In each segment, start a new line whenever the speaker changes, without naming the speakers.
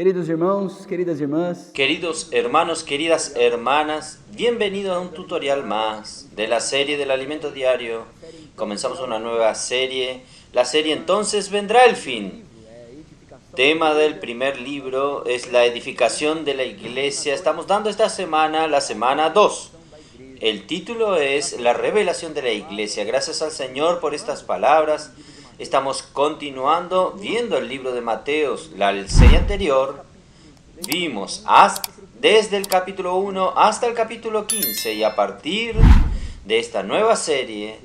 Queridos irmãos, queridas irmãs,
Queridos hermanos, queridas hermanas, bienvenidos a un tutorial más de la serie del alimento diario. Comenzamos una nueva serie. La serie Entonces vendrá el fin. Tema del primer libro es la edificación de la iglesia. Estamos dando esta semana la semana 2. El título es La revelación de la iglesia. Gracias al Señor por estas palabras. Estamos continuando viendo el libro de Mateos. La serie anterior vimos desde el capítulo 1 hasta el capítulo 15 y a partir de esta nueva serie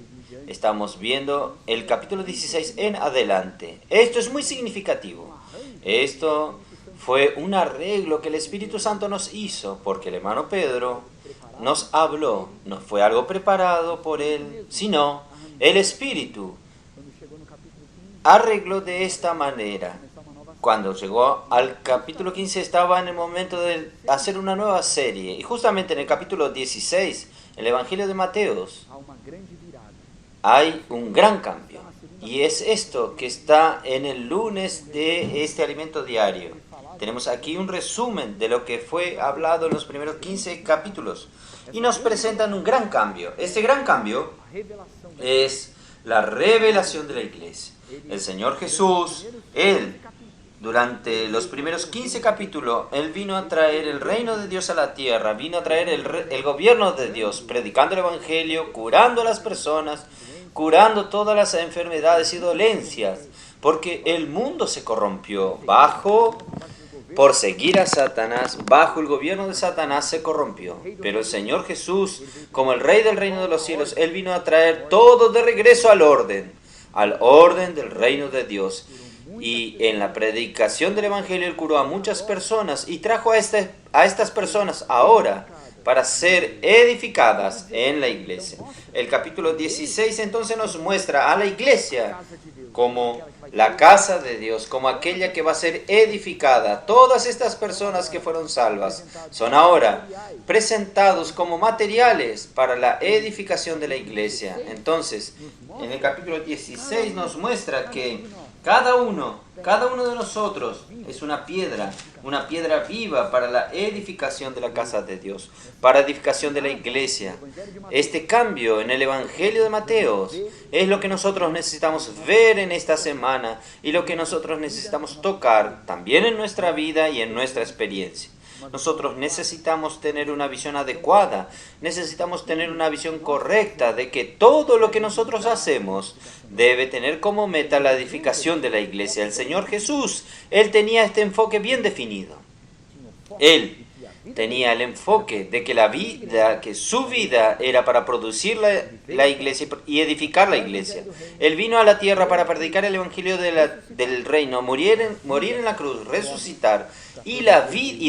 estamos viendo el capítulo 16 en adelante. Esto es muy significativo. Esto fue un arreglo que el Espíritu Santo nos hizo porque el hermano Pedro nos habló. No fue algo preparado por él, sino el Espíritu arregló de esta manera. Cuando llegó al capítulo 15 estaba en el momento de hacer una nueva serie. Y justamente en el capítulo 16, el Evangelio de Mateos, hay un gran cambio. Y es esto que está en el lunes de este alimento diario. Tenemos aquí un resumen de lo que fue hablado en los primeros 15 capítulos. Y nos presentan un gran cambio. Este gran cambio es la revelación de la iglesia. El Señor Jesús, Él, durante los primeros 15 capítulos, Él vino a traer el reino de Dios a la tierra, vino a traer el gobierno de Dios, predicando el Evangelio, curando a las personas, curando todas las enfermedades y dolencias, porque el mundo se corrompió por seguir a Satanás, bajo el gobierno de Satanás se corrompió. Pero el Señor Jesús, como el Rey del reino de los cielos, Él vino a traer todo de regreso al orden del reino de Dios. Y en la predicación del Evangelio Él curó a muchas personas y trajo a estas personas ahora para ser edificadas en la iglesia. El capítulo 16 entonces nos muestra a la iglesia como la casa de Dios, como aquella que va a ser edificada. Todas estas personas que fueron salvas son ahora presentados como materiales para la edificación de la iglesia. Entonces, en el capítulo 16 nos muestra que cada uno de nosotros es una piedra viva para la edificación de la casa de Dios, para la edificación de la iglesia. Este cambio en el Evangelio de Mateos es lo que nosotros necesitamos ver en esta semana y lo que nosotros necesitamos tocar también en nuestra vida y en nuestra experiencia. Nosotros necesitamos tener una visión adecuada, necesitamos tener una visión correcta de que todo lo que nosotros hacemos debe tener como meta la edificación de la iglesia. El Señor Jesús, Él tenía este enfoque bien definido. Él tenía el enfoque de que su vida era para producir la iglesia y edificar la iglesia. Él vino a la tierra para predicar el evangelio del reino, morir en la cruz, resucitar y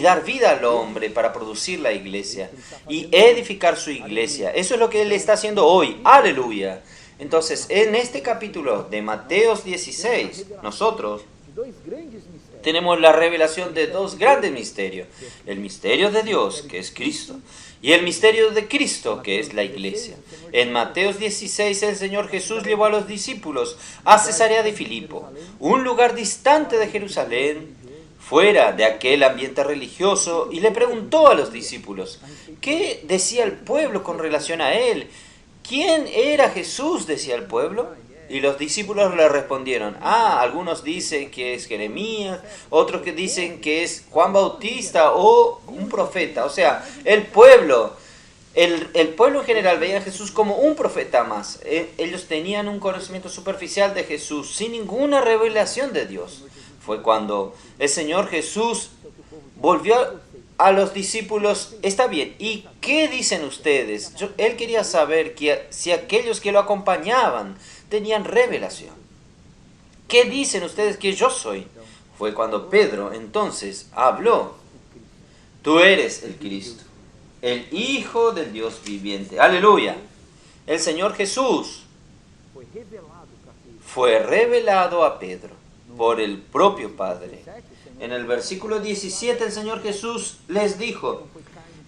dar vida al hombre para producir la iglesia y edificar su iglesia. Eso es lo que Él está haciendo hoy. ¡Aleluya! Entonces, en este capítulo de Mateos 16, nosotros tenemos la revelación de dos grandes misterios. El misterio de Dios, que es Cristo, y el misterio de Cristo, que es la iglesia. En Mateos 16, el Señor Jesús llevó a los discípulos a Cesarea de Filipo, un lugar distante de Jerusalén, fuera de aquel ambiente religioso, y le preguntó a los discípulos, ¿qué decía el pueblo con relación a Él? ¿Quién era Jesús?, decía el pueblo. Y los discípulos le respondieron, algunos dicen que es Jeremías, otros que dicen que es Juan Bautista o un profeta. O sea, el pueblo en general veía a Jesús como un profeta más. Ellos tenían un conocimiento superficial de Jesús, sin ninguna revelación de Dios. Fue cuando el Señor Jesús volvió a los discípulos, está bien, ¿y qué dicen ustedes? Él quería saber si aquellos que lo acompañaban tenían revelación. ¿Qué dicen ustedes que yo soy? Fue cuando Pedro entonces habló. Tú eres el Cristo, el Hijo del Dios viviente. ¡Aleluya! El Señor Jesús fue revelado a Pedro por el propio Padre. En el versículo 17 el Señor Jesús les dijo,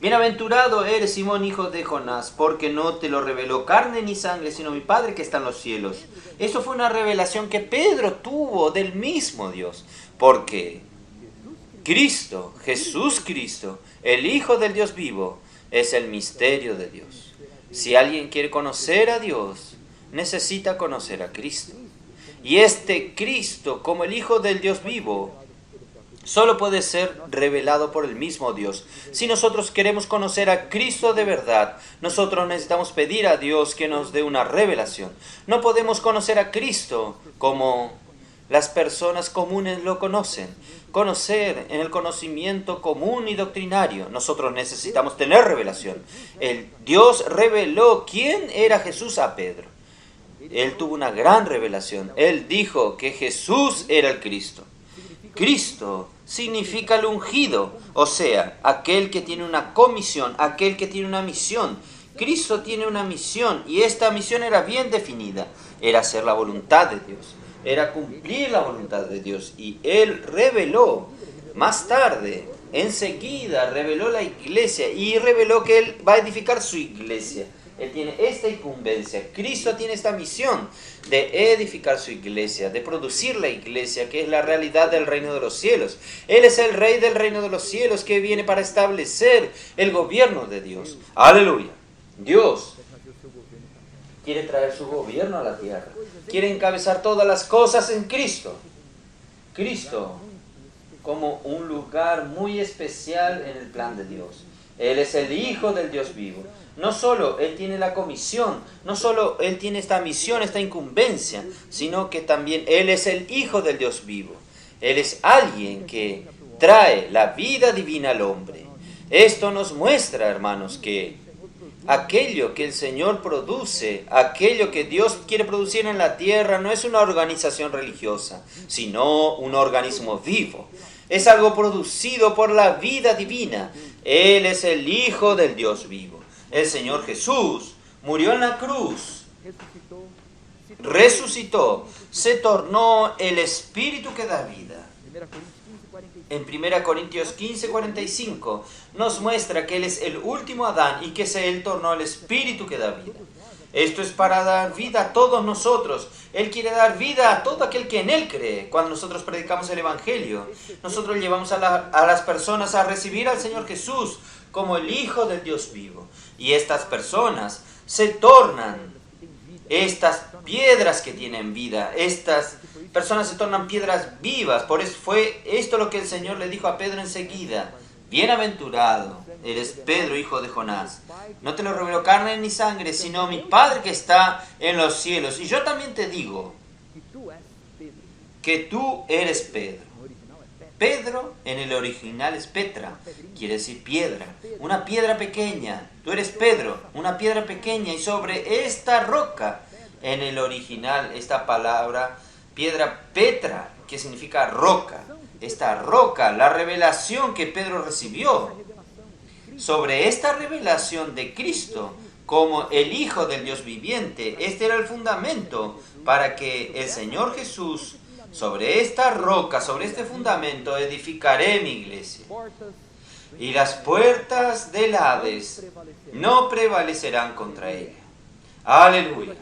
bienaventurado eres Simón, hijo de Jonás, porque no te lo reveló carne ni sangre, sino mi Padre que está en los cielos. Eso fue una revelación que Pedro tuvo del mismo Dios, porque Cristo, Jesús Cristo, el Hijo del Dios vivo, es el misterio de Dios. Si alguien quiere conocer a Dios, necesita conocer a Cristo. Y este Cristo, como el Hijo del Dios vivo, solo puede ser revelado por el mismo Dios. Si nosotros queremos conocer a Cristo de verdad, nosotros necesitamos pedir a Dios que nos dé una revelación. No podemos conocer a Cristo como las personas comunes lo conocen. Conocer en el conocimiento común y doctrinario. Nosotros necesitamos tener revelación. El Dios reveló quién era Jesús a Pedro. Él tuvo una gran revelación. Él dijo que Jesús era el Cristo. Cristo significa el ungido, o sea, aquel que tiene una comisión, aquel que tiene una misión. Cristo tiene una misión y esta misión era bien definida. Era hacer la voluntad de Dios. Era cumplir la voluntad de Dios. Y Él reveló, más tarde, enseguida, reveló la iglesia y reveló que Él va a edificar su iglesia. Él tiene esta incumbencia. Cristo tiene esta misión de edificar su iglesia, de producir la iglesia, que es la realidad del reino de los cielos. Él es el rey del reino de los cielos que viene para establecer el gobierno de Dios. ¡Aleluya! Dios quiere traer su gobierno a la tierra. Quiere encabezar todas las cosas en Cristo. Cristo como un lugar muy especial en el plan de Dios. Él es el Hijo del Dios vivo. No solo Él tiene la comisión, no solo Él tiene esta misión, esta incumbencia, sino que también Él es el Hijo del Dios vivo. Él es alguien que trae la vida divina al hombre. Esto nos muestra, hermanos, que aquello que el Señor produce, aquello que Dios quiere producir en la tierra, no es una organización religiosa, sino un organismo vivo. Es algo producido por la vida divina. Él es el Hijo del Dios vivo. El Señor Jesús murió en la cruz, resucitó, se tornó el Espíritu que da vida. En 1 Corintios 15:45 nos muestra que Él es el último Adán y que Él tornó el Espíritu que da vida. Esto es para dar vida a todos nosotros. Él quiere dar vida a todo aquel que en Él cree. Cuando nosotros predicamos el Evangelio, nosotros llevamos a las personas a recibir al Señor Jesús como el Hijo del Dios vivo. Y estas personas se tornan estas piedras que tienen vida. Estas personas se tornan piedras vivas. Por eso fue esto lo que el Señor le dijo a Pedro enseguida. Bienaventurado eres Pedro, hijo de Jonás. No te lo reveló carne ni sangre, sino mi Padre que está en los cielos. Y yo también te digo que tú eres Pedro. Pedro en el original es Petra, quiere decir piedra, una piedra pequeña. Tú eres Pedro, una piedra pequeña, y sobre esta roca, en el original, esta palabra, piedra Petra, que significa roca. Esta roca, la revelación que Pedro recibió, sobre esta revelación de Cristo como el Hijo del Dios viviente, este era el fundamento para que el Señor Jesús, sobre esta roca, sobre este fundamento, edificaré mi iglesia. Y las puertas del Hades no prevalecerán contra ella. Aleluya.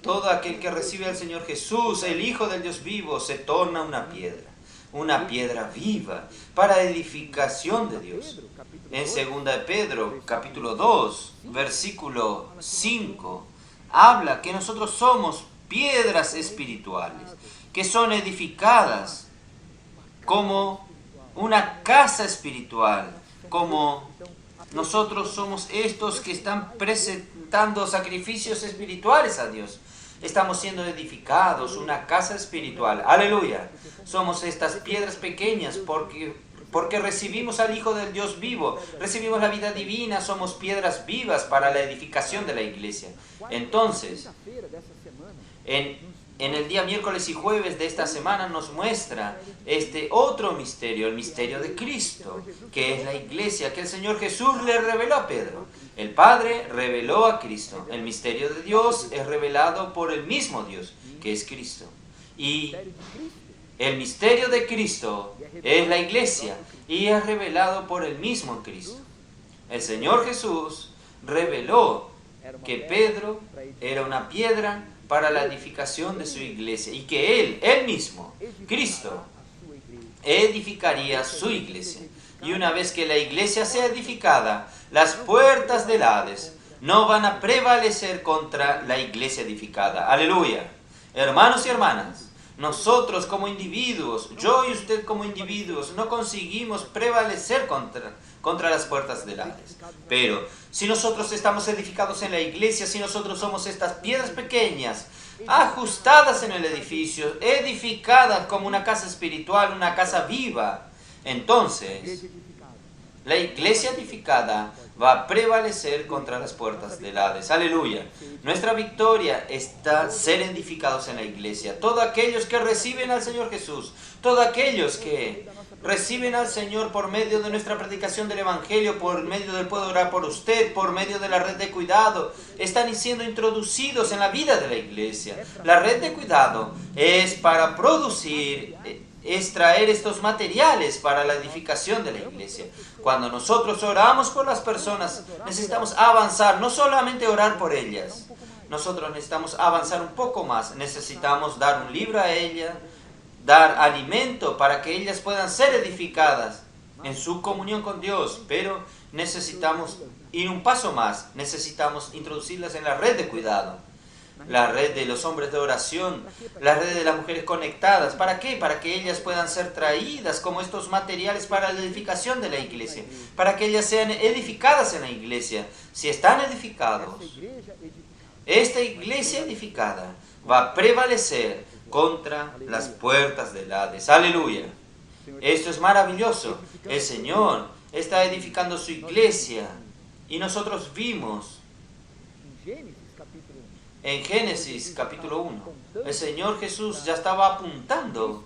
Todo aquel que recibe al Señor Jesús, el Hijo del Dios vivo, se torna una piedra viva para edificación de Dios. En 2 de Pedro, capítulo 2, versículo 5, habla que nosotros somos piedras espirituales, que son edificadas como una casa espiritual, como nosotros somos estos que están presentando sacrificios espirituales a Dios. Estamos siendo edificados, una casa espiritual. Aleluya. Somos estas piedras pequeñas porque recibimos al Hijo del Dios vivo, recibimos la vida divina, somos piedras vivas para la edificación de la iglesia. Entonces, en el día miércoles y jueves de esta semana nos muestra este otro misterio, el misterio de Cristo, que es la iglesia, que el Señor Jesús le reveló a Pedro. El Padre reveló a Cristo. El misterio de Dios es revelado por el mismo Dios, que es Cristo. Y el misterio de Cristo es la iglesia y es revelado por el mismo Cristo. El Señor Jesús reveló que Pedro era una piedra para la edificación de su iglesia y que Él mismo, Cristo, edificaría su iglesia. Y una vez que la iglesia sea edificada, las puertas del Hades no van a prevalecer contra la iglesia edificada. Aleluya. Hermanos y hermanas, nosotros como individuos, yo y usted como individuos, no conseguimos prevalecer contra las puertas del Hades. Pero si nosotros estamos edificados en la iglesia, si nosotros somos estas piedras pequeñas, ajustadas en el edificio, edificadas como una casa espiritual, una casa viva, entonces la iglesia edificada va a prevalecer contra las puertas del Hades. Aleluya. Nuestra victoria está ser edificados en la iglesia. Todos aquellos que reciben al Señor Jesús, todos aquellos que reciben al Señor por medio de nuestra predicación del Evangelio, por medio del Puedo Orar por Usted, por medio de la red de cuidado, están siendo introducidos en la vida de la iglesia. La red de cuidado es para producir, extraer estos materiales para la edificación de la iglesia. Cuando nosotros oramos por las personas, necesitamos avanzar, no solamente orar por ellas. Nosotros necesitamos avanzar un poco más. Necesitamos dar un libro a ellas, dar alimento para que ellas puedan ser edificadas en su comunión con Dios. Pero necesitamos ir un paso más. Necesitamos introducirlas en la red de cuidado, la red de los hombres de oración, la red de las mujeres conectadas. ¿Para qué? Para que ellas puedan ser traídas como estos materiales para la edificación de la iglesia, para que ellas sean edificadas en la iglesia. Si están edificados, esta iglesia edificada va a prevalecer contra las puertas del Hades. Aleluya. Esto es maravilloso. El Señor está edificando su iglesia y nosotros vimos en Génesis capítulo 1, el Señor Jesús ya estaba apuntando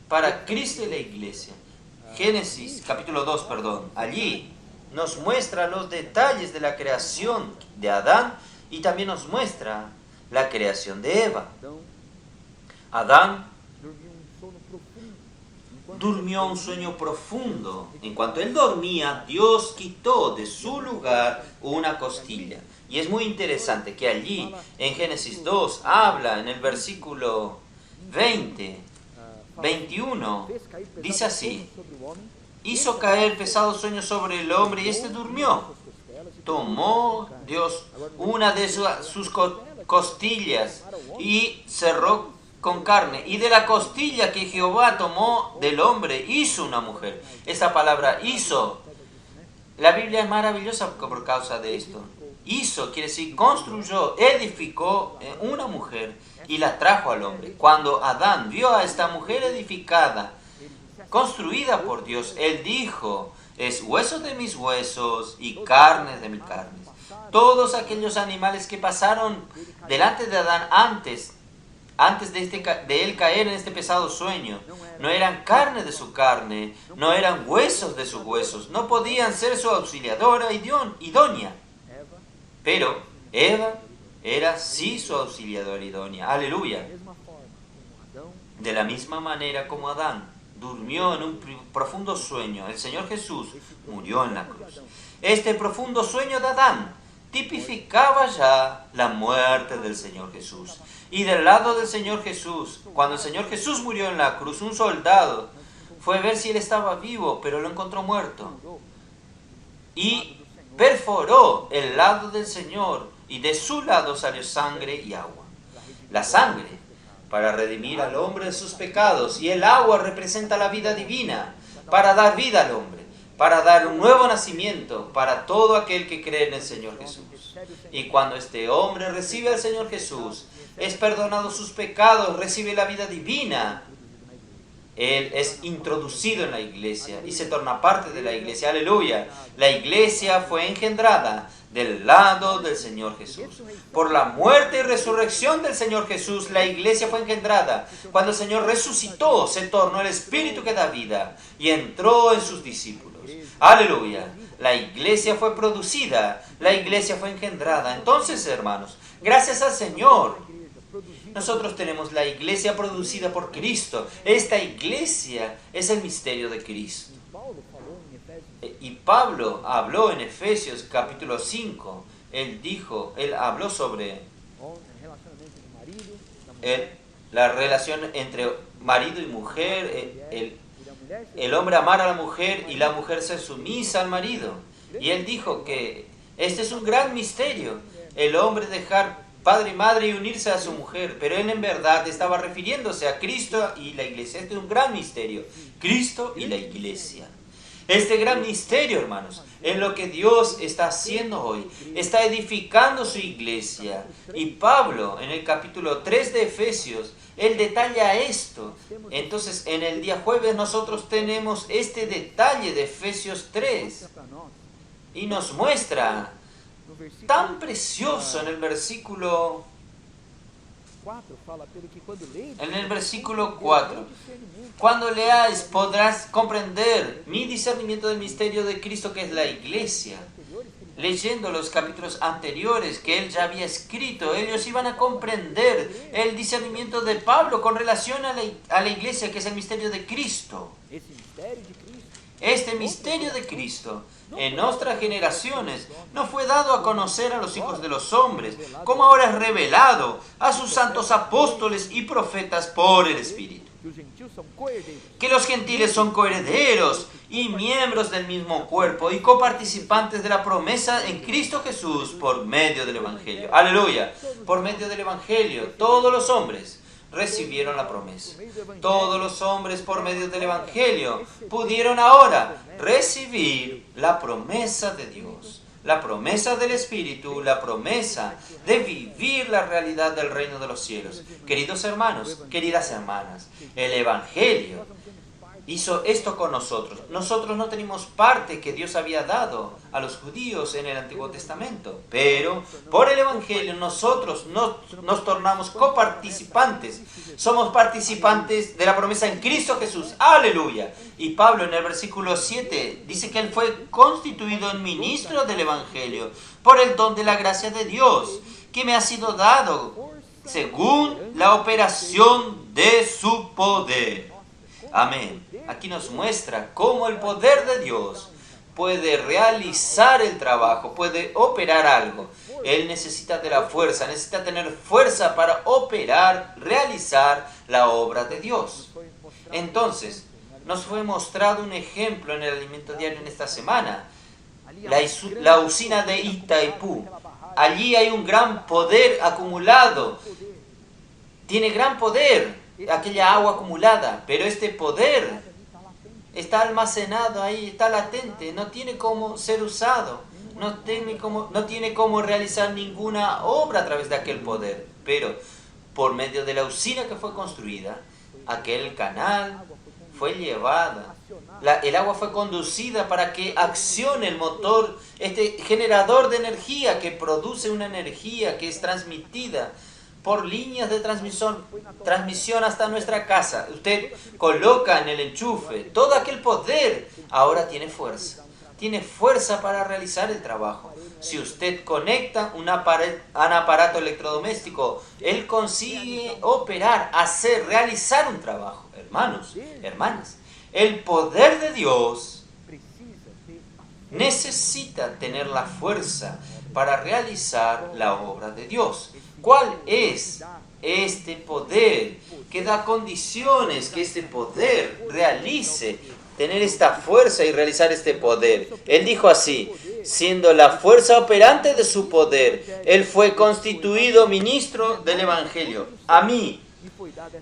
para Cristo y la iglesia. Génesis capítulo 2, allí nos muestra los detalles de la creación de Adán y también nos muestra la creación de Eva. Adán durmió un sueño profundo. En cuanto él dormía, Dios quitó de su lugar una costilla. Y es muy interesante que allí, en Génesis 2, habla en el versículo 21, dice así: hizo caer pesado sueño sobre el hombre y éste durmió. Tomó Dios una de sus costillas y cerró con carne, y de la costilla que Jehová tomó del hombre hizo una mujer. Esta palabra hizo, la Biblia es maravillosa por causa de esto. Hizo quiere decir construyó, edificó una mujer y la trajo al hombre. Cuando Adán vio a esta mujer edificada, construida por Dios, él dijo: es hueso de mis huesos y carne de mis carnes. Todos aquellos animales que pasaron delante de Adán antes de él caer en este pesado sueño, no eran carne de su carne, no eran huesos de sus huesos, no podían ser su auxiliadora idónea. Pero Eva era sí su auxiliadora idónea. Aleluya. De la misma manera como Adán durmió en un profundo sueño, el Señor Jesús murió en la cruz. Este profundo sueño de Adán tipificaba ya la muerte del Señor Jesús. Y del lado del Señor Jesús, cuando el Señor Jesús murió en la cruz, un soldado fue a ver si él estaba vivo, pero lo encontró muerto. Y perforó el lado del Señor, y de su lado salió sangre y agua. La sangre para redimir al hombre de sus pecados, y el agua representa la vida divina, para dar vida al hombre, para dar un nuevo nacimiento para todo aquel que cree en el Señor Jesús. Y cuando este hombre recibe al Señor Jesús, es perdonado sus pecados, recibe la vida divina, él es introducido en la iglesia y se torna parte de la iglesia. Aleluya. La iglesia fue engendrada del lado del Señor Jesús. Por la muerte y resurrección del Señor Jesús, la iglesia fue engendrada. Cuando el Señor resucitó, se tornó el Espíritu que da vida y entró en sus discípulos. Aleluya. La iglesia fue producida, la iglesia fue engendrada. Entonces, hermanos, gracias al Señor, nosotros tenemos la iglesia producida por Cristo. Esta iglesia es el misterio de Cristo. Y Pablo habló en Efesios capítulo 5. Él habló sobre la relación entre marido y mujer, el hombre amar a la mujer y la mujer ser sumisa al marido. Y él dijo que este es un gran misterio, el hombre dejar padre y madre y unirse a su mujer, pero él en verdad estaba refiriéndose a Cristo y la iglesia. Este es un gran misterio, Cristo y la iglesia. Este gran misterio, hermanos, es lo que Dios está haciendo hoy. Está edificando su iglesia. Y Pablo, en el capítulo 3 de Efesios, él detalla esto. Entonces, en el día jueves nosotros tenemos este detalle de Efesios 3. Y nos muestra tan precioso en el versículo 4. Cuando leáis podrás comprender mi discernimiento del misterio de Cristo, que es la iglesia. Leyendo los capítulos anteriores que él ya había escrito, ellos iban a comprender el discernimiento de Pablo con relación a la iglesia, que es el misterio de Cristo. Este misterio de Cristo en nuestras generaciones no fue dado a conocer a los hijos de los hombres, como ahora es revelado a sus santos apóstoles y profetas por el Espíritu. Que los gentiles son coherederos y miembros del mismo cuerpo y coparticipantes de la promesa en Cristo Jesús por medio del Evangelio. Aleluya. Por medio del Evangelio, todos los hombres recibieron la promesa. Todos los hombres por medio del Evangelio pudieron ahora recibir la promesa de Dios, la promesa del Espíritu, la promesa de vivir la realidad del reino de los cielos. Queridos hermanos, queridas hermanas, el Evangelio hizo esto con nosotros. Nosotros no tenemos parte que Dios había dado a los judíos en el Antiguo Testamento, pero por el Evangelio nosotros nos tornamos coparticipantes. Somos participantes de la promesa en Cristo Jesús. ¡Aleluya! Y Pablo en el versículo 7 dice que él fue constituido en ministro del Evangelio por el don de la gracia de Dios, que me ha sido dado según la operación de su poder. Amén. Aquí nos muestra cómo el poder de Dios puede realizar el trabajo, puede operar algo. Él necesita de la fuerza, necesita tener fuerza para operar, realizar la obra de Dios. Entonces, nos fue mostrado un ejemplo en el alimento diario en esta semana. La usina de Itaipú. Allí hay un gran poder acumulado. Tiene gran poder aquella agua acumulada, pero este poder está almacenado ahí, está latente, no tiene cómo ser usado, no tiene cómo realizar ninguna obra a través de aquel poder, pero por medio de la usina que fue construida, aquel canal fue llevada, el agua fue conducida para que accione el motor, este generador de energía que produce una energía que es transmitida por líneas de transmisión hasta nuestra casa. Usted coloca en el enchufe, todo aquel poder ahora tiene fuerza para realizar el trabajo. Si usted conecta un aparato electrodoméstico, él consigue operar, realizar un trabajo. Hermanos, hermanas, el poder de Dios necesita tener la fuerza para realizar la obra de Dios. ¿Cuál es este poder que da condiciones que este poder realice, tener esta fuerza y realizar este poder? Él dijo así: siendo la fuerza operante de su poder, él fue constituido ministro del Evangelio. A mí,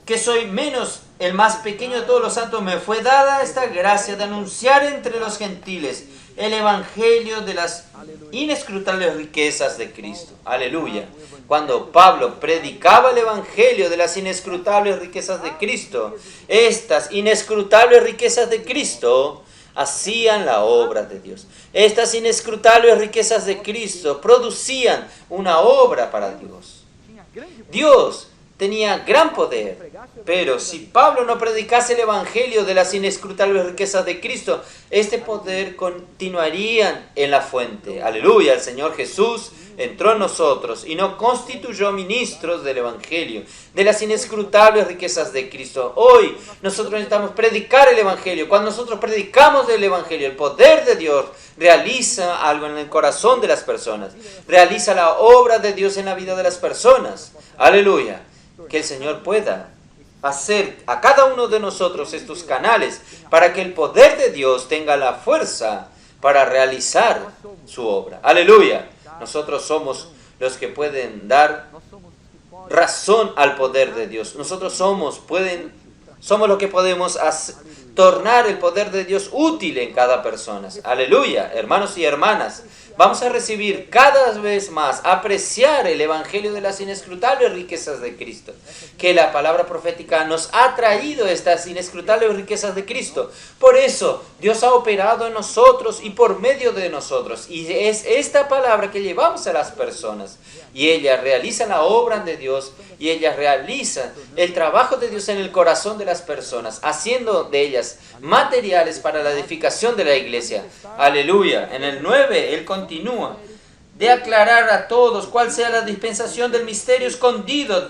que soy menos el más pequeño de todos los santos, me fue dada esta gracia de anunciar entre los gentiles el Evangelio de las inescrutables riquezas de Cristo. Aleluya. Cuando Pablo predicaba el Evangelio de las inescrutables riquezas de Cristo, estas inescrutables riquezas de Cristo hacían la obra de Dios. Estas inescrutables riquezas de Cristo producían una obra para Dios. Dios tenía gran poder, pero si Pablo no predicase el Evangelio de las inescrutables riquezas de Cristo, este poder continuaría en la fuente. Aleluya, el Señor Jesús entró en nosotros y nos constituyó ministros del Evangelio, de las inescrutables riquezas de Cristo. Hoy nosotros necesitamos predicar el Evangelio. Cuando nosotros predicamos el Evangelio, el poder de Dios realiza algo en el corazón de las personas, realiza la obra de Dios en la vida de las personas. Aleluya. Que el Señor pueda hacer a cada uno de nosotros estos canales para que el poder de Dios tenga la fuerza para realizar su obra. Aleluya. Nosotros somos los que pueden dar razón al poder de Dios. Nosotros somos los que podemos tornar el poder de Dios útil en cada persona. Aleluya, hermanos y hermanas. Vamos a recibir cada vez más, apreciar el evangelio de las inescrutables riquezas de Cristo. Que la palabra profética nos ha traído estas inescrutables riquezas de Cristo. Por eso Dios ha operado en nosotros y por medio de nosotros. Y es esta palabra que llevamos a las personas. Y ellas realizan la obra de Dios y ellas realizan el trabajo de Dios en el corazón de las personas, haciendo de ellas materiales para la edificación de la iglesia. Aleluya. En el 9, Él continúa de aclarar a todos cuál sea la dispensación del misterio escondido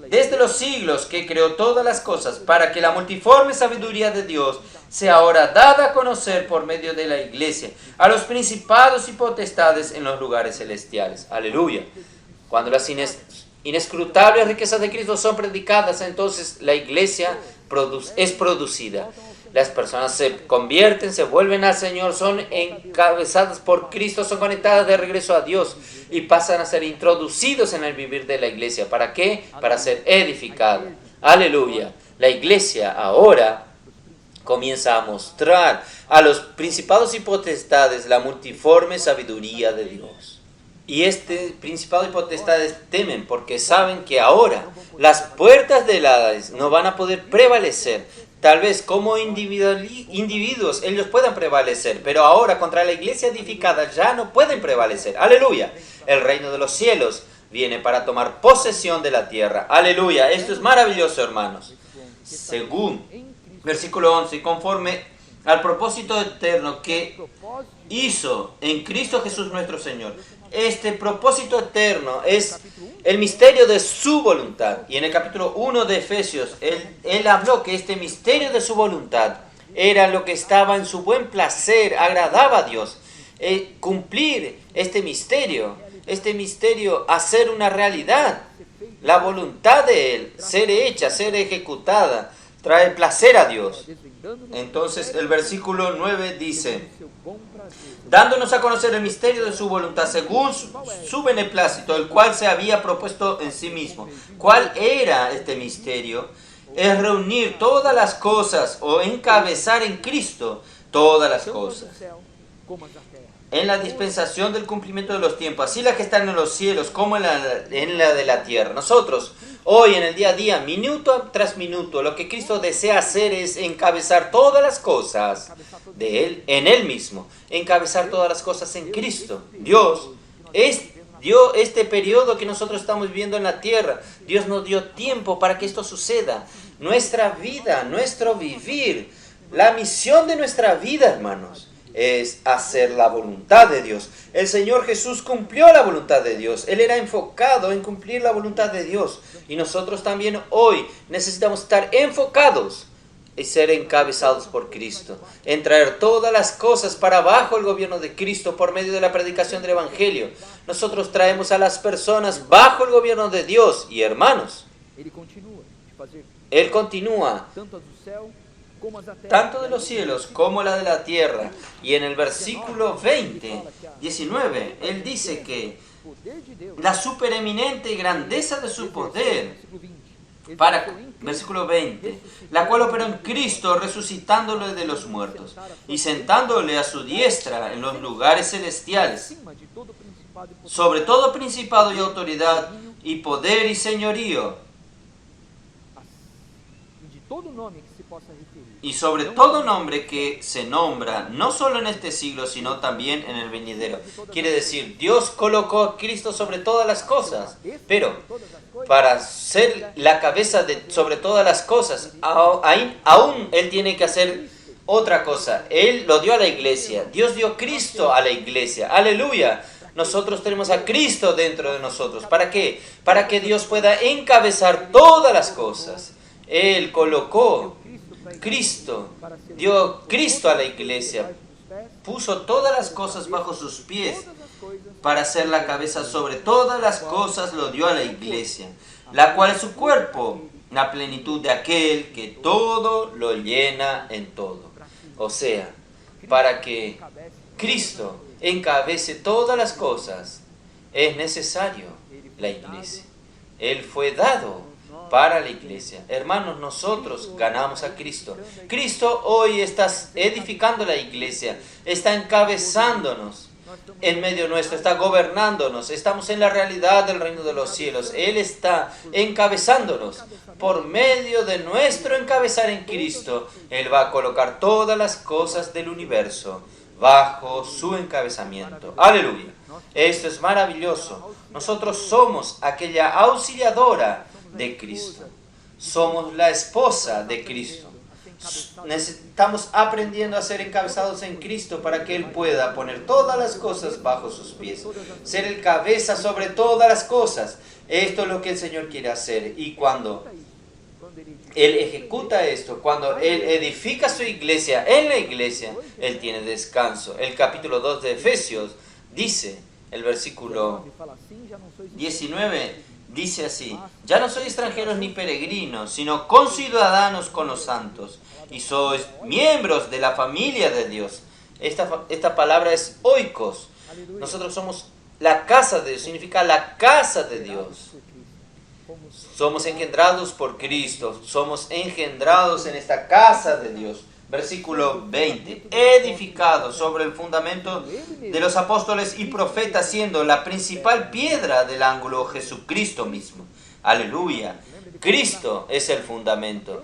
desde los siglos que creó todas las cosas, para que la multiforme sabiduría de Dios sea ahora dada a conocer por medio de la iglesia a los principados y potestades en los lugares celestiales. Aleluya. Cuando las inescrutables riquezas de Cristo son predicadas, entonces la iglesia es producida. Las personas se convierten, se vuelven al Señor, son encabezadas por Cristo, son conectadas de regreso a Dios y pasan a ser introducidos en el vivir de la iglesia. ¿Para qué? Para ser edificados. Aleluya. La iglesia ahora comienza a mostrar a los principados y potestades la multiforme sabiduría de Dios. Y este principado y potestades temen porque saben que ahora las puertas del Hades no van a poder prevalecer. Tal vez como individuos ellos puedan prevalecer, pero ahora contra la iglesia edificada ya no pueden prevalecer. Aleluya. El reino de los cielos viene para tomar posesión de la tierra. Aleluya. Esto es maravilloso, hermanos. Según versículo 11, conforme al propósito eterno que hizo en Cristo Jesús nuestro Señor. Este propósito eterno es el misterio de su voluntad. Y en el capítulo 1 de Efesios, él habló que este misterio de su voluntad era lo que estaba en su buen placer, agradaba a Dios. Cumplir este misterio, hacer una realidad. La voluntad de Él, ser hecha, ser ejecutada, trae placer a Dios. Entonces el versículo 9 dice: dándonos a conocer el misterio de su voluntad según su beneplácito, el cual se había propuesto en sí mismo. ¿Cuál era este misterio? Es reunir todas las cosas o encabezar en Cristo todas las cosas en la dispensación del cumplimiento de los tiempos, así las que están en los cielos como en la de la tierra. Nosotros hoy en el día a día, minuto tras minuto, lo que Cristo desea hacer es encabezar todas las cosas de Él, en Él mismo, encabezar todas las cosas en Cristo. Dios dio este periodo que nosotros estamos viviendo en la tierra. Dios nos dio tiempo para que esto suceda. Nuestra vida, nuestro vivir, la misión de nuestra vida, hermanos, es hacer la voluntad de Dios. El Señor Jesús cumplió la voluntad de Dios. Él era enfocado en cumplir la voluntad de Dios. Y nosotros también hoy necesitamos estar enfocados y ser encabezados por Cristo, en traer todas las cosas para bajo el gobierno de Cristo por medio de la predicación del Evangelio. Nosotros traemos a las personas bajo el gobierno de Dios. Y hermanos, Él continúa tanto de los cielos como la de la tierra. Y en el versículo 19, Él dice que la supereminente grandeza de su poder, versículo 20, la cual operó en Cristo resucitándole de los muertos y sentándole a su diestra en los lugares celestiales, sobre todo principado y autoridad y poder y señorío, y sobre todo nombre que se nombra, no solo en este siglo, sino también en el venidero. Quiere decir, Dios colocó a Cristo sobre todas las cosas, pero para ser la cabeza sobre todas las cosas, aún Él tiene que hacer otra cosa. Él lo dio a la iglesia. Dios dio Cristo a la iglesia. ¡Aleluya! Nosotros tenemos a Cristo dentro de nosotros. ¿Para qué? Para que Dios pueda encabezar todas las cosas. Él colocó Cristo, dio Cristo a la iglesia, puso todas las cosas bajo sus pies para ser la cabeza sobre todas las cosas, lo dio a la iglesia, la cual es su cuerpo, la plenitud de aquel que todo lo llena en todo. O sea, para que Cristo encabece todas las cosas, es necesario la iglesia. Él fue dado para la iglesia. Hermanos, nosotros ganamos a Cristo. Cristo hoy está edificando la iglesia, está encabezándonos en medio nuestro, está gobernándonos. Estamos en la realidad del reino de los cielos. Él está encabezándonos. Por medio de nuestro encabezar en Cristo, Él va a colocar todas las cosas del universo bajo su encabezamiento. Aleluya. Esto es maravilloso. Nosotros somos aquella auxiliadora de Cristo. Somos la esposa de Cristo. Necesitamos aprendiendo a ser encabezados en Cristo para que Él pueda poner todas las cosas bajo sus pies. Ser el cabeza sobre todas las cosas. Esto es lo que el Señor quiere hacer. Y cuando Él ejecuta esto, cuando Él edifica su iglesia, en la iglesia, Él tiene descanso. El capítulo 2 de Efesios dice, el versículo 19, dice así: ya no sois extranjeros ni peregrinos, sino conciudadanos con los santos, y sois miembros de la familia de Dios. Esta palabra es oikos. Nosotros somos la casa de Dios, significa la casa de Dios. Somos engendrados por Cristo, somos engendrados en esta casa de Dios. Versículo 20, edificado sobre el fundamento de los apóstoles y profetas, siendo la principal piedra del ángulo Jesucristo mismo. Aleluya. Cristo es el fundamento.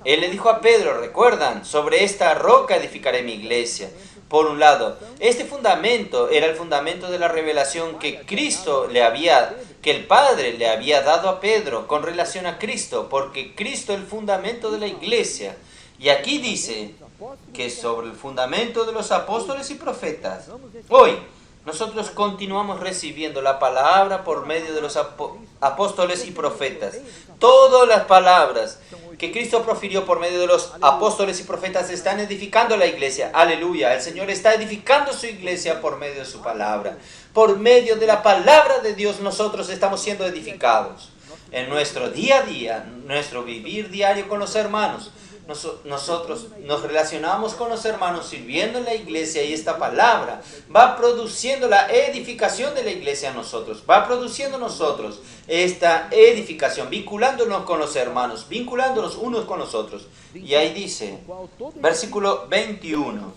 Él le dijo a Pedro, recuerdan, sobre esta roca edificaré mi iglesia. Por un lado, este fundamento era el fundamento de la revelación que que el Padre le había dado a Pedro con relación a Cristo, porque Cristo es el fundamento de la iglesia. Y aquí dice que sobre el fundamento de los apóstoles y profetas, hoy nosotros continuamos recibiendo la palabra por medio de los apóstoles y profetas. Todas las palabras que Cristo profirió por medio de los apóstoles y profetas están edificando la iglesia. Aleluya. El Señor está edificando su iglesia por medio de su palabra. Por medio de la palabra de Dios nosotros estamos siendo edificados. En nuestro día a día, nuestro vivir diario con los hermanos, nosotros nos relacionamos con los hermanos sirviendo en la iglesia, y esta palabra va produciendo la edificación de la iglesia en nosotros, va produciendo nosotros esta edificación, vinculándonos con los hermanos, vinculándonos unos con los otros. Y ahí dice, versículo 21,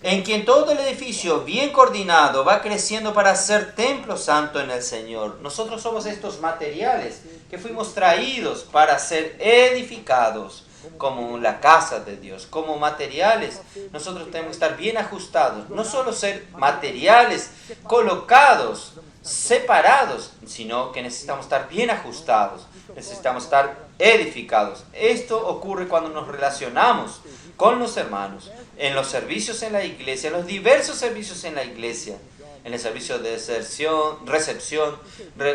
en quien todo el edificio bien coordinado va creciendo para ser templo santo en el Señor. Nosotros somos estos materiales que fuimos traídos para ser edificados como la casa de Dios, como materiales. Nosotros tenemos que estar bien ajustados, no solo ser materiales colocados, separados, sino que necesitamos estar bien ajustados, necesitamos estar edificados. Esto ocurre cuando nos relacionamos con los hermanos, en los servicios en la iglesia, en los diversos servicios en la iglesia, en el servicio de recepción,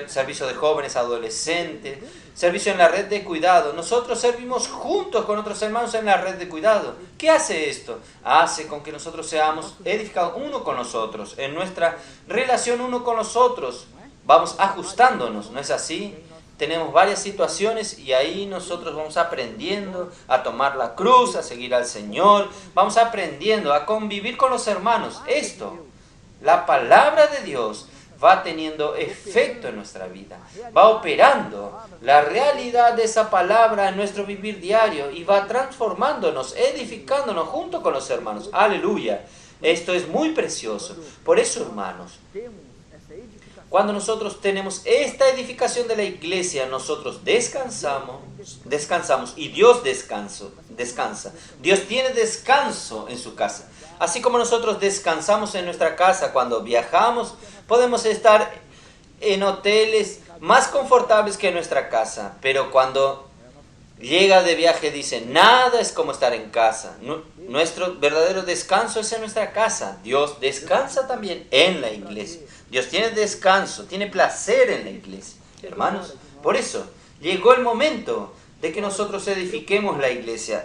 servicio de jóvenes, adolescentes, servicio en la red de cuidado. Nosotros servimos juntos con otros hermanos en la red de cuidado. ¿Qué hace esto? Hace con que nosotros seamos edificados uno con los otros, en nuestra relación uno con los otros. Vamos ajustándonos, ¿no es así? Tenemos varias situaciones y ahí nosotros vamos aprendiendo a tomar la cruz, a seguir al Señor. Vamos aprendiendo a convivir con los hermanos. La palabra de Dios va teniendo efecto en nuestra vida, va operando la realidad de esa palabra en nuestro vivir diario y va transformándonos, edificándonos junto con los hermanos. Aleluya. Esto es muy precioso. Por eso, hermanos, cuando nosotros tenemos esta edificación de la iglesia, nosotros descansamos y Dios descansa. Dios tiene descanso en su casa. Así como nosotros descansamos en nuestra casa cuando viajamos, podemos estar en hoteles más confortables que en nuestra casa. Pero cuando llega de viaje dice, nada es como estar en casa. Nuestro verdadero descanso es en nuestra casa. Dios descansa también en la iglesia. Dios tiene descanso, tiene placer en la iglesia. Hermanos, por eso llegó el momento de que nosotros edifiquemos la iglesia.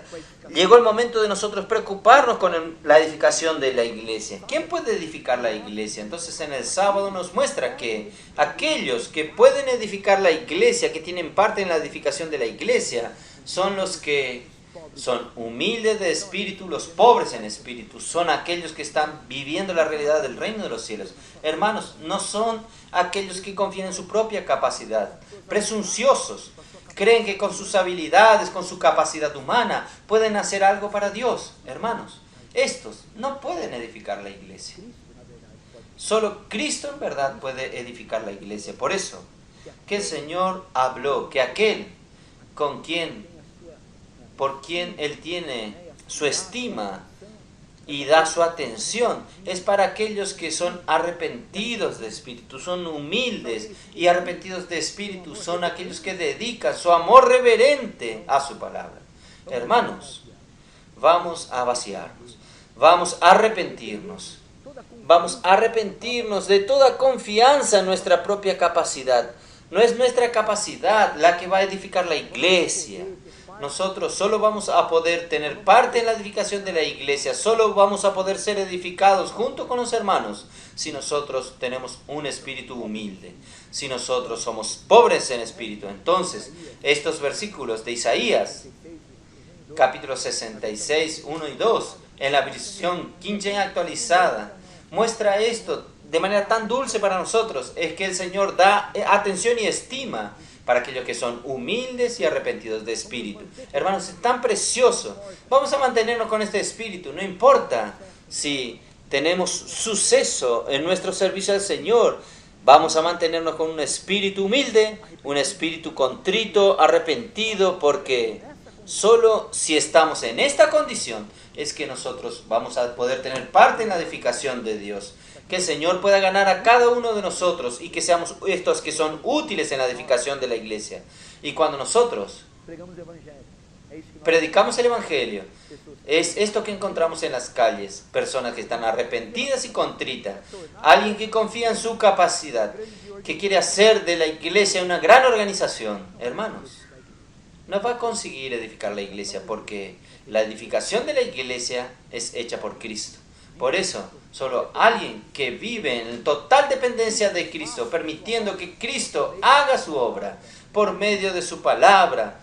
Llegó el momento de nosotros preocuparnos con la edificación de la iglesia. ¿Quién puede edificar la iglesia? Entonces en el sábado nos muestra que aquellos que pueden edificar la iglesia, que tienen parte en la edificación de la iglesia, son los que son humildes de espíritu, los pobres en espíritu, son aquellos que están viviendo la realidad del reino de los cielos. Hermanos, no son aquellos que confían en su propia capacidad, presunciosos, creen que con sus habilidades, con su capacidad humana, pueden hacer algo para Dios. Hermanos, estos no pueden edificar la iglesia. Solo Cristo en verdad puede edificar la iglesia. Por eso, que el Señor habló, que aquel por quien Él tiene su estima y da su atención, es para aquellos que son arrepentidos de espíritu, son humildes y arrepentidos de espíritu, son aquellos que dedican su amor reverente a su palabra. Hermanos, vamos a vaciarnos, vamos a arrepentirnos de toda confianza en nuestra propia capacidad. No es nuestra capacidad la que va a edificar la iglesia. Nosotros solo vamos a poder tener parte en la edificación de la iglesia, solo vamos a poder ser edificados junto con los hermanos si nosotros tenemos un espíritu humilde, si nosotros somos pobres en espíritu. Entonces, estos versículos de Isaías, capítulo 66, 1 y 2, en la versión King James actualizada, muestra esto de manera tan dulce para nosotros. Es que el Señor da atención y estima para aquellos que son humildes y arrepentidos de espíritu. Hermanos, es tan precioso. Vamos a mantenernos con este espíritu. No importa si tenemos suceso en nuestro servicio al Señor. Vamos a mantenernos con un espíritu humilde, un espíritu contrito, arrepentido, porque solo si estamos en esta condición es que nosotros vamos a poder tener parte en la edificación de Dios. Que el Señor pueda ganar a cada uno de nosotros y que seamos estos que son útiles en la edificación de la iglesia. Y cuando nosotros predicamos el Evangelio, es esto que encontramos en las calles: personas que están arrepentidas y contritas, alguien que confía en su capacidad, que quiere hacer de la iglesia una gran organización. Hermanos, no va a conseguir edificar la iglesia, porque la edificación de la iglesia es hecha por Cristo. Por eso, solo alguien que vive en total dependencia de Cristo, permitiendo que Cristo haga su obra por medio de su palabra,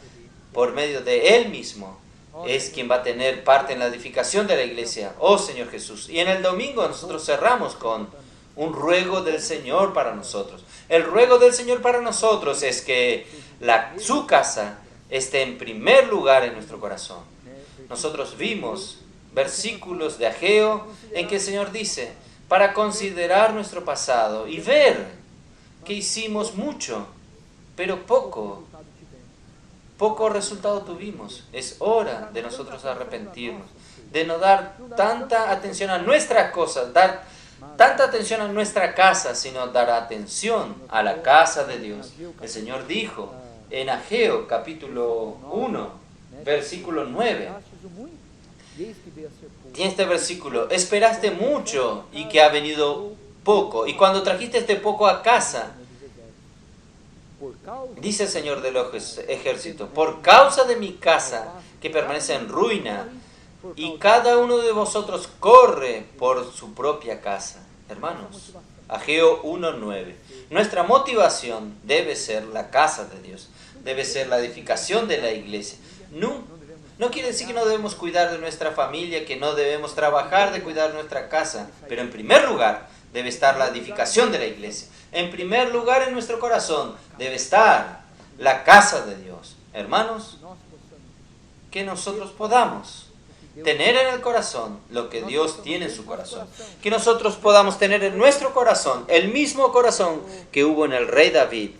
por medio de Él mismo, es quien va a tener parte en la edificación de la iglesia. Oh Señor Jesús. Y en el domingo nosotros cerramos con un ruego del Señor para nosotros. El ruego del Señor para nosotros es que su casa esté en primer lugar en nuestro corazón. Nosotros vimos versículos de Ageo en que el Señor dice, para considerar nuestro pasado y ver que hicimos mucho, pero poco resultado tuvimos. Es hora de nosotros arrepentirnos, de no dar tanta atención a nuestras cosas, dar tanta atención a nuestra casa, sino dar atención a la casa de Dios. El Señor dijo en Ageo capítulo 1, versículo 9, y este versículo, esperaste mucho y que ha venido poco, y cuando trajiste este poco a casa, dice el Señor de los ejércitos, por causa de mi casa que permanece en ruina, y cada uno de vosotros corre por su propia casa. Hermanos, Ageo 1:9. Nuestra motivación debe ser la casa de Dios, debe ser la edificación de la iglesia. No quiere decir que no debemos cuidar de nuestra familia, que no debemos trabajar de cuidar nuestra casa, pero en primer lugar debe estar la edificación de la iglesia. En primer lugar en nuestro corazón debe estar la casa de Dios. Hermanos, que nosotros podamos tener en el corazón lo que Dios tiene en su corazón. Que nosotros podamos tener en nuestro corazón el mismo corazón que hubo en el rey David.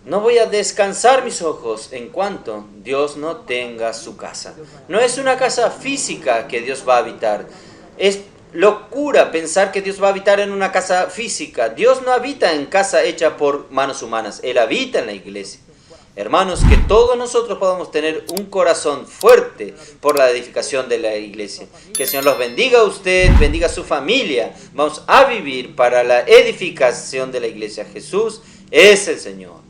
No voy a descansar mis ojos en cuanto Dios no tenga su casa. No es una casa física que Dios va a habitar. Es locura pensar que Dios va a habitar en una casa física. Dios no habita en casa hecha por manos humanas. Él habita en la iglesia. Hermanos, que todos nosotros podamos tener un corazón fuerte por la edificación de la iglesia. Que el Señor los bendiga a usted, bendiga a su familia. Vamos a vivir para la edificación de la iglesia. Jesús es el Señor.